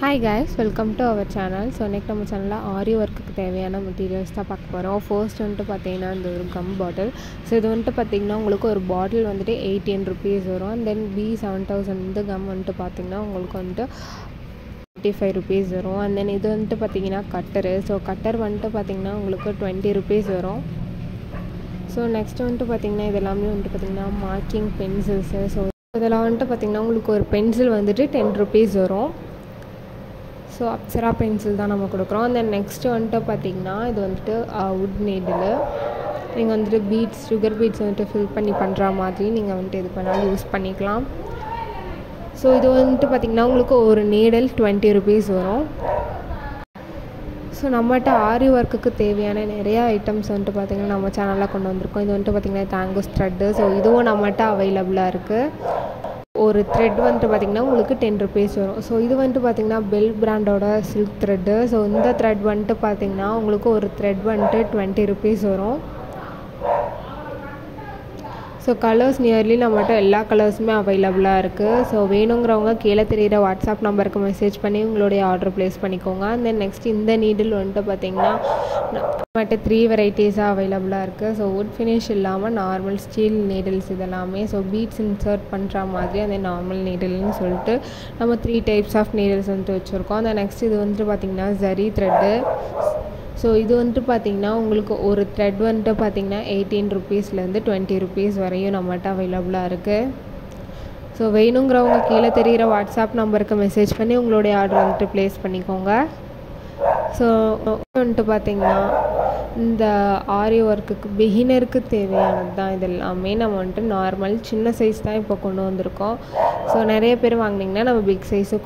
Hi guys, welcome to our channel. So next நம்ம சேனல்ல ஆரி ஒர்க்குக்கு தேவையான மெட்டீரியல்ஸ் தான் பார்க்க போகிறோம். ஃபர்ஸ்ட் வந்துட்டு பார்த்தீங்கன்னா இந்த ஒரு கம் பாட்டில். ஸோ இது வந்துட்டு பார்த்தீங்கன்னா உங்களுக்கு ஒரு பாட்டில் வந்துட்டு 18 rupees வரும். அண்ட் தென் B7000 இந்த கம் வந்துட்டு பார்த்தீங்கன்னா உங்களுக்கு வந்துட்டு 85 rupees வரும். அண்ட் தென் இது வந்துட்டு பார்த்தீங்கன்னா கட்டரு. ஸோ கட்டர் வந்துட்டு பார்த்தீங்கன்னா உங்களுக்கு 20 rupees வரும். ஸோ நெக்ஸ்ட் வந்துட்டு பார்த்தீங்கன்னா இது எல்லாமே வந்துட்டு பார்த்தீங்கன்னா மார்க்கிங் பென்சில்ஸு. ஸோ இதெல்லாம் வந்துட்டு பார்த்தீங்கன்னா உங்களுக்கு ஒரு பென்சில் வந்துட்டு 10 rupees வரும். ஸோ அப்சரா பென்சில் தான் நம்ம கொடுக்குறோம். தென் நெக்ஸ்ட்டு வந்துட்டு பார்த்திங்கன்னா இது வந்துட்டு வுட் நீடில். நீங்கள் வந்துட்டு பீட்ஸ் சுகர் பீட்ஸ் வந்துட்டு ஃபில் பண்ணி பண்ணுற மாதிரி நீங்கள் வந்துட்டு இது பண்ணாலும் யூஸ் பண்ணிக்கலாம். ஸோ இது வந்துட்டு பார்த்திங்கன்னா உங்களுக்கு ஒரு நீடல் 20 rupees வரும். ஸோ நம்மகிட்ட ஆரி ஒர்க்குக்கு தேவையான நிறைய ஐட்டம்ஸ் வந்துட்டு பார்த்திங்கன்னா நம்ம சேனலில் கொண்டு வந்திருக்கோம். இது வந்துட்டு பார்த்திங்கன்னா தேங்கோஸ் த்ரெட்டு. ஸோ இதுவும் நம்மகிட்ட அவைலபிளாக இருக்குது. ஒரு த்ரெட் வந்துட்டு பார்த்திங்கன்னா உங்களுக்கு 10 rupees வரும். ஸோ இது வந்துட்டு பார்த்திங்கன்னா பெல் பிராண்டோட சில்க் த்ரெட்டு. ஸோ இந்த த்ரெட் வந்துட்டு பார்த்திங்கன்னா உங்களுக்கு ஒரு த்ரெட் வந்துட்டு 20 rupees வரும். ஸோ கலர்ஸ் நியர்லி நம்மகிட்ட எல்லா கலர்ஸுமே அவைலபிளாக இருக்குது. ஸோ வேணுங்கிறவங்க கீழே தெரிகிற வாட்ஸ்அப் நம்பருக்கு மெசேஜ் பண்ணி உங்களுடைய ஆர்டர் ப்ளேஸ் பண்ணிக்கோங்க. தென் நெக்ஸ்ட் இந்த நீடில் வந்துட்டு பார்த்திங்கன்னா நம்மகிட்ட 3 வெரைட்டிஸாக அவைலபிளாக இருக்குது. ஸோ வுட் ஃபினிஷ் இல்லாமல் நார்மல் ஸ்டீல் நீடில்ஸ் இதெல்லாமே. ஸோ பீட்ஸ் இன்சர்ட் பண்ணுற மாதிரி அந்த நார்மல் நீடில்னு சொல்லிட்டு நம்ம 3 types ஆஃப் நீடில்ஸ் வந்துட்டு வச்சுருக்கோம். அந்த நெக்ஸ்ட் இது வந்துட்டு பார்த்திங்கன்னா ஜரி த்ரெட்டு. ஸோ இது வந்துட்டு பார்த்திங்கன்னா உங்களுக்கு ஒரு த்ரெட் வந்துட்டு பார்த்திங்கன்னா 18 rupeesலேருந்து 20 rupees வரையும் நம்மகிட்ட அவைலபிளாக இருக்குது. ஸோ வேணுங்கிறவங்க கீழே தெரிகிற வாட்ஸ்அப் நம்பருக்கு மெசேஜ் பண்ணி உங்களுடைய ஆர்டர் வந்துட்டு ப்ளேஸ் பண்ணிக்கோங்க. ஸோ வந்துட்டு பார்த்திங்கன்னா இந்த ஆரி ஒர்க்குக்கு பிகினருக்கு தேவையானது தான் இது எல்லாமே. நம்ம வந்துட்டு நார்மல் சின்ன சைஸ் தான் இப்போ கொண்டு வந்திருக்கோம். ஸோ நிறைய பேர் வாங்கினீங்கன்னா நம்ம பிக் சைஸு